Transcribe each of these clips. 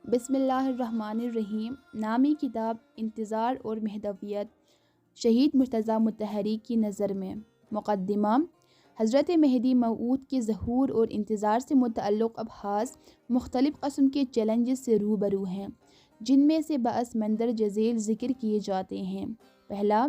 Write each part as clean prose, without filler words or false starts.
بسم اللہ الرحمن الرحیم۔ نامی کتاب انتظار اور مہدویت، شہید مرتضیٰ مطہری کی نظر میں۔ مقدمہ۔ حضرت مہدی موعود کے ظہور اور انتظار سے متعلق ابحاث مختلف قسم کے چیلنجز سے روبرو ہیں، جن میں سے بعض مندرجہ ذیل ذکر کیے جاتے ہیں۔ پہلا،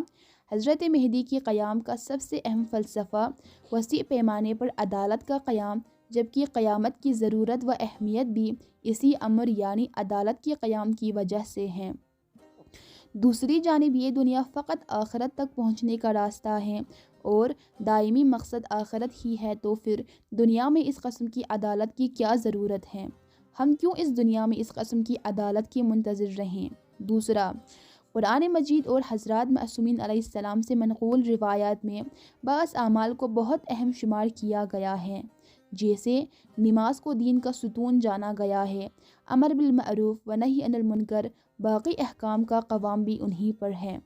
حضرت مہدی کے قیام کا سب سے اہم فلسفہ وسیع پیمانے پر عدالت کا قیام، جبکہ قیامت کی ضرورت و اہمیت بھی اسی امر یعنی عدالت کے قیام کی وجہ سے ہے۔ دوسری جانب یہ دنیا فقط آخرت تک پہنچنے کا راستہ ہے اور دائمی مقصد آخرت ہی ہے، تو پھر دنیا میں اس قسم کی عدالت کی کیا ضرورت ہے؟ ہم کیوں اس دنیا میں اس قسم کی عدالت کے منتظر رہیں؟ دوسرا، قرآن مجید اور حضرات معصومین علیہ السلام سے منقول روایات میں بعض اعمال کو بہت اہم شمار کیا گیا ہے، جیسے نماز کو دین کا ستون جانا گیا ہے، امر بالمعروف و نہی عن المنکر، باقی احکام کا قوام بھی انہی پر ہے۔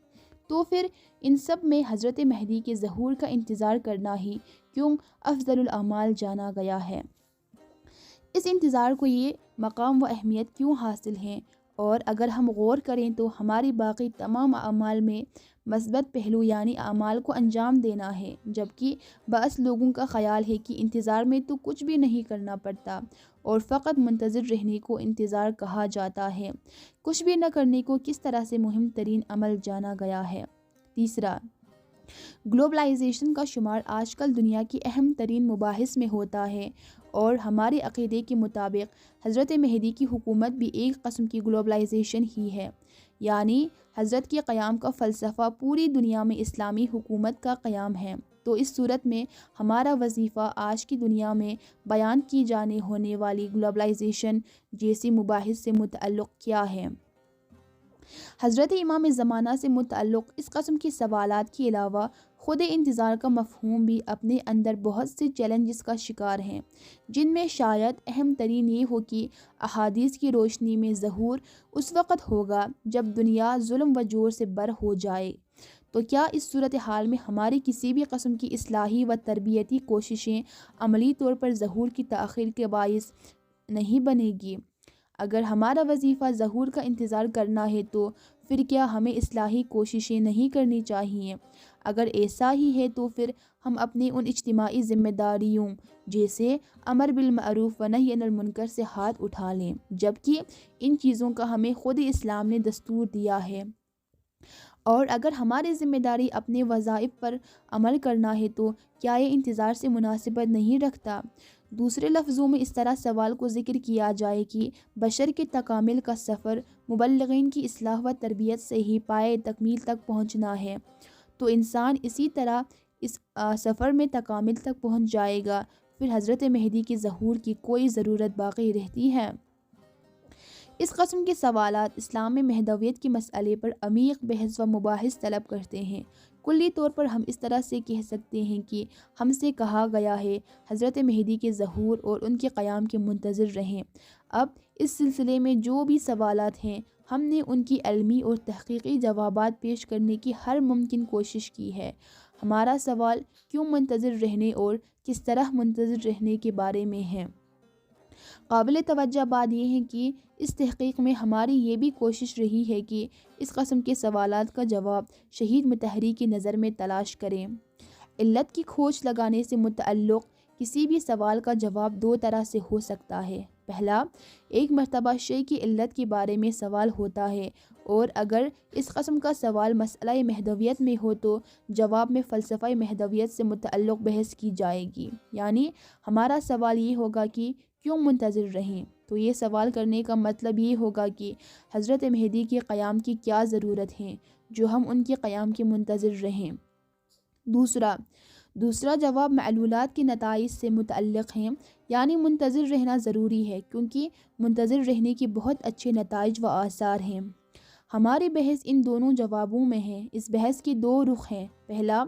تو پھر ان سب میں حضرت مہدی کے ظہور کا انتظار کرنا ہی کیوں افضل الاعمال جانا گیا ہے؟ اس انتظار کو یہ مقام و اہمیت کیوں حاصل ہے؟ اور اگر ہم غور کریں تو ہماری باقی تمام اعمال میں مثبت پہلو یعنی اعمال کو انجام دینا ہے، جبکہ بعض لوگوں کا خیال ہے کہ انتظار میں تو کچھ بھی نہیں کرنا پڑتا اور فقط منتظر رہنے کو انتظار کہا جاتا ہے۔ کچھ بھی نہ کرنے کو کس طرح سے مہم ترین عمل جانا گیا ہے؟ تیسرا، گلوبلائزیشن کا شمار آج کل دنیا کی اہم ترین مباحث میں ہوتا ہے، اور ہمارے عقیدے کے مطابق حضرت مہدی کی حکومت بھی ایک قسم کی گلوبلائزیشن ہی ہے، یعنی حضرت کے قیام کا فلسفہ پوری دنیا میں اسلامی حکومت کا قیام ہے۔ تو اس صورت میں ہمارا وظیفہ آج کی دنیا میں بیان کی جانے ہونے والی گلوبلائزیشن جیسی مباحث سے متعلق کیا ہے؟ حضرت امام زمانہ سے متعلق اس قسم کے سوالات کے علاوہ خود انتظار کا مفہوم بھی اپنے اندر بہت سے چیلنجز کا شکار ہیں، جن میں شاید اہم ترین یہ ہو کہ احادیث کی روشنی میں ظہور اس وقت ہوگا جب دنیا ظلم و جور سے بر ہو جائے۔ تو کیا اس صورتحال میں ہماری کسی بھی قسم کی اصلاحی و تربیتی کوششیں عملی طور پر ظہور کی تاخیر کے باعث نہیں بنے گی؟ اگر ہمارا وظیفہ ظہور کا انتظار کرنا ہے تو پھر کیا ہمیں اصلاحی کوششیں نہیں کرنی چاہیے؟ اگر ایسا ہی ہے تو پھر ہم اپنے ان اجتماعی ذمہ داریوں جیسے امر بالمعروف و نہی عن المنکر سے ہاتھ اٹھا لیں، جبکہ ان چیزوں کا ہمیں خود اسلام نے دستور دیا ہے۔ اور اگر ہماری ذمہ داری اپنے وظائف پر عمل کرنا ہے تو کیا یہ انتظار سے مناسبت نہیں رکھتا؟ دوسرے لفظوں میں اس طرح سوال کو ذکر کیا جائے کہ بشر کے تکامل کا سفر مبلغین کی اصلاح و تربیت سے ہی پائے تکمیل تک پہنچنا ہے، تو انسان اسی طرح اس سفر میں تکامل تک پہنچ جائے گا، پھر حضرت مہدی کے ظہور کی کوئی ضرورت باقی رہتی ہے؟ اس قسم کے سوالات اسلام میں مہدویت کے مسئلے پر عمیق بحث و مباحث طلب کرتے ہیں۔ کلی طور پر ہم اس طرح سے کہہ سکتے ہیں کہ ہم سے کہا گیا ہے حضرت مہدی کے ظہور اور ان کے قیام کے منتظر رہیں۔ اب اس سلسلے میں جو بھی سوالات ہیں، ہم نے ان کی علمی اور تحقیقی جوابات پیش کرنے کی ہر ممکن کوشش کی ہے۔ ہمارا سوال کیوں منتظر رہنے اور کس طرح منتظر رہنے کے بارے میں ہے۔ قابل توجہ بات یہ ہے کہ اس تحقیق میں ہماری یہ بھی کوشش رہی ہے کہ اس قسم کے سوالات کا جواب شہید مطہری کی نظر میں تلاش کریں۔ علت کی کھوج لگانے سے متعلق کسی بھی سوال کا جواب دو طرح سے ہو سکتا ہے۔ پہلا، ایک مرتبہ شے کی علت کے بارے میں سوال ہوتا ہے، اور اگر اس قسم کا سوال مسئلہ مہدویت میں ہو تو جواب میں فلسفہ مہدویت سے متعلق بحث کی جائے گی، یعنی ہمارا سوال یہ ہوگا کہ کیوں منتظر رہیں؟ تو یہ سوال کرنے کا مطلب یہ ہوگا کہ حضرت مہدی کے قیام کی کیا ضرورت ہے جو ہم ان کے قیام کے منتظر رہیں۔ دوسرا جواب معلولات کے نتائج سے متعلق ہیں، یعنی منتظر رہنا ضروری ہے کیونکہ منتظر رہنے کے بہت اچھے نتائج و آثار ہیں۔ ہماری بحث ان دونوں جوابوں میں ہے۔ اس بحث کے دو رخ ہیں۔ پہلا،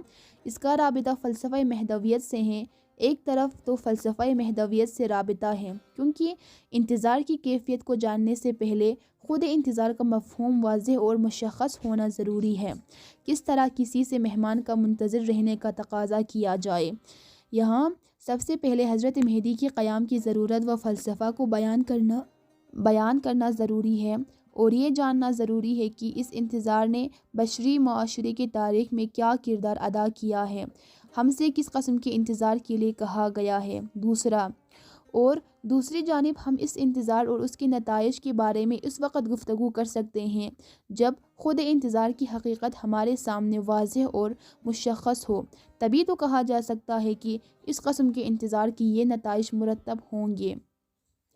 اس کا رابطہ فلسفہ مہدویت سے ہے۔ ایک طرف تو فلسفہ مہدویت سے رابطہ ہے کیونکہ انتظار کی کیفیت کو جاننے سے پہلے خود انتظار کا مفہوم واضح اور مشخص ہونا ضروری ہے۔ کس طرح کسی سے مہمان کا منتظر رہنے کا تقاضا کیا جائے؟ یہاں سب سے پہلے حضرت مہدی کے قیام کی ضرورت و فلسفہ کو بیان کرنا بیان کرنا ضروری ہے، اور یہ جاننا ضروری ہے کہ اس انتظار نے بشری معاشرے کی تاریخ میں کیا کردار ادا کیا ہے، ہم سے کس قسم کے انتظار کے لیے کہا گیا ہے۔ دوسری جانب ہم اس انتظار اور اس کے نتائج کے بارے میں اس وقت گفتگو کر سکتے ہیں جب خود انتظار کی حقیقت ہمارے سامنے واضح اور مشخص ہو، تبھی تو کہا جا سکتا ہے کہ اس قسم کے انتظار کی یہ نتائج مرتب ہوں گے۔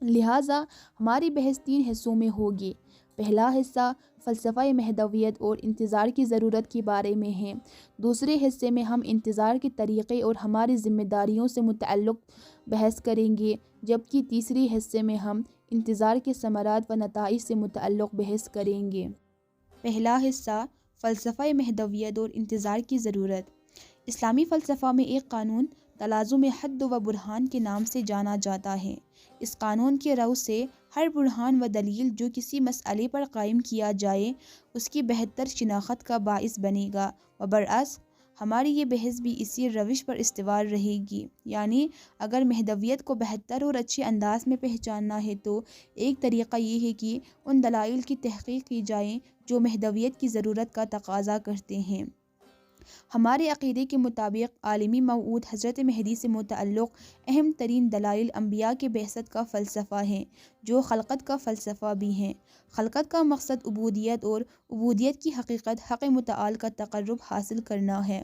لہٰذا ہماری بحث 3 حصوں میں ہوگی۔ پہلا حصہ فلسفہ مہدویت اور انتظار کی ضرورت کے بارے میں ہے۔ دوسرے حصے میں ہم انتظار کے طریقے اور ہماری ذمہ داریوں سے متعلق بحث کریں گے، جبکہ تیسرے حصے میں ہم انتظار کے ثمرات و نتائج سے متعلق بحث کریں گے۔ پہلا حصہ فلسفہ مہدویت اور انتظار کی ضرورت۔ اسلامی فلسفہ میں ایک قانون تلازم حد و برہان کے نام سے جانا جاتا ہے۔ اس قانون کے رو سے ہر برہان و دلیل جو کسی مسئلے پر قائم کیا جائے اس کی بہتر شناخت کا باعث بنے گا، و برعکس ہماری یہ بحث بھی اسی روش پر استوار رہے گی۔ یعنی اگر مہدویت کو بہتر اور اچھے انداز میں پہچاننا ہے تو ایک طریقہ یہ ہے کہ ان دلائل کی تحقیق کی جائے جو مہدویت کی ضرورت کا تقاضا کرتے ہیں۔ ہمارے عقیدے کے مطابق عالمی موعود حضرت مہدی سے متعلق اہم ترین دلائل انبیاء کے بعثت کا فلسفہ ہیں، جو خلقت کا فلسفہ بھی ہیں۔ خلقت کا مقصد عبودیت اور عبودیت کی حقیقت حق متعال کا تقرب حاصل کرنا ہے،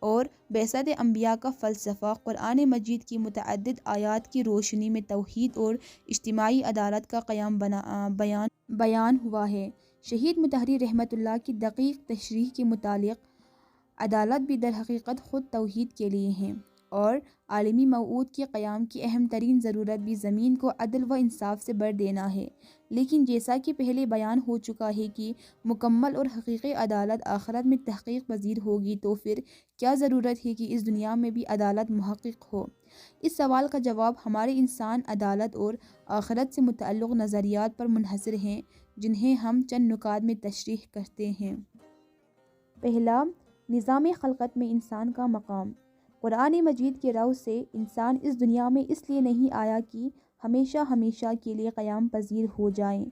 اور بعثت انبیاء کا فلسفہ قرآن مجید کی متعدد آیات کی روشنی میں توحید اور اجتماعی عدالت کا قیام بیان ہوا ہے۔ شہید مطہری رحمۃ اللہ کی دقیق تشریح کے مطابق عدالت بھی در حقیقت خود توحید کے لیے ہیں، اور عالمی موعود کے قیام کی اہم ترین ضرورت بھی زمین کو عدل و انصاف سے بھر دینا ہے۔ لیکن جیسا کہ پہلے بیان ہو چکا ہے کہ مکمل اور حقیقی عدالت آخرت میں تحقیق پذیر ہوگی، تو پھر کیا ضرورت ہے کہ اس دنیا میں بھی عدالت محقق ہو؟ اس سوال کا جواب ہمارے انسان عدالت اور آخرت سے متعلق نظریات پر منحصر ہیں، جنہیں ہم چند نکات میں تشریح کرتے ہیں۔ پہلا، نظام خلقت میں انسان کا مقام۔ قرآن مجید کے رو سے انسان اس دنیا میں اس لیے نہیں آیا کہ ہمیشہ کے لیے قیام پذیر ہو جائے،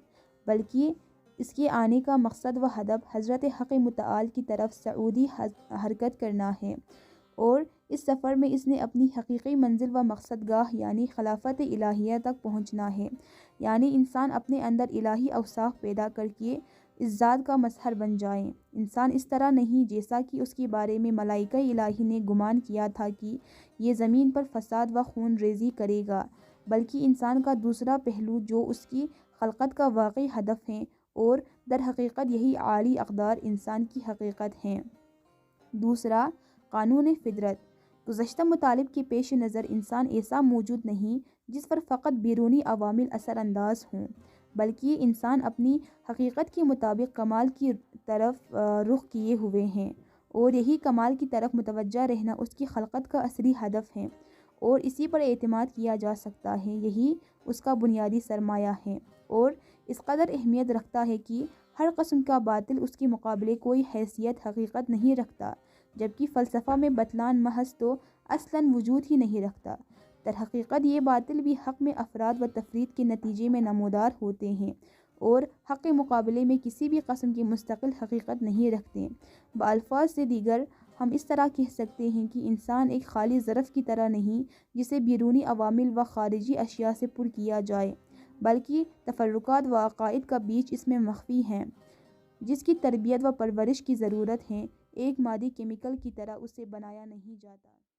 بلکہ اس کے آنے کا مقصد و ہدف حضرت حق متعال کی طرف صعودی حرکت کرنا ہے، اور اس سفر میں اس نے اپنی حقیقی منزل و مقصد گاہ یعنی خلافت الہیہ تک پہنچنا ہے۔ یعنی انسان اپنے اندر الہی اوصاف پیدا کر کے اس ذات کا مظہر بن جائے۔ انسان اس طرح نہیں جیسا کہ اس کے بارے میں ملائکہ الہی نے گمان کیا تھا کہ یہ زمین پر فساد و خون ریزی کرے گا، بلکہ انسان کا دوسرا پہلو جو اس کی خلقت کا واقعی ہدف ہے، اور در حقیقت یہی اعلیٰ اقدار انسان کی حقیقت ہیں۔ دوسرا، قانون فطرت۔ گزشتہ مطالب کے پیش نظر انسان ایسا موجود نہیں جس پر فقط بیرونی عوامل اثر انداز ہوں، بلکہ انسان اپنی حقیقت کے مطابق کمال کی طرف رخ کیے ہوئے ہیں، اور یہی کمال کی طرف متوجہ رہنا اس کی خلقت کا اصلی ہدف ہے، اور اسی پر اعتماد کیا جا سکتا ہے، یہی اس کا بنیادی سرمایہ ہے، اور اس قدر اہمیت رکھتا ہے کہ ہر قسم کا باطل اس کے مقابلے کوئی حیثیت حقیقت نہیں رکھتا، جبکہ فلسفہ میں بطلان محض تو اصلاً وجود ہی نہیں رکھتا۔ در حقیقت یہ باطل بھی حق میں افراد و تفرید کے نتیجے میں نمودار ہوتے ہیں، اور حق کے مقابلے میں کسی بھی قسم کی مستقل حقیقت نہیں رکھتے۔ بالفاظ سے دیگر ہم اس طرح کہہ سکتے ہیں کہ انسان ایک خالی ظرف کی طرح نہیں جسے بیرونی عوامل و خارجی اشیاء سے پر کیا جائے، بلکہ تفرقات و عقائد کا بیج اس میں مخفی ہیں، جس کی تربیت و پرورش کی ضرورت ہے۔ ایک مادی کیمیکل کی طرح اسے بنایا نہیں جاتا۔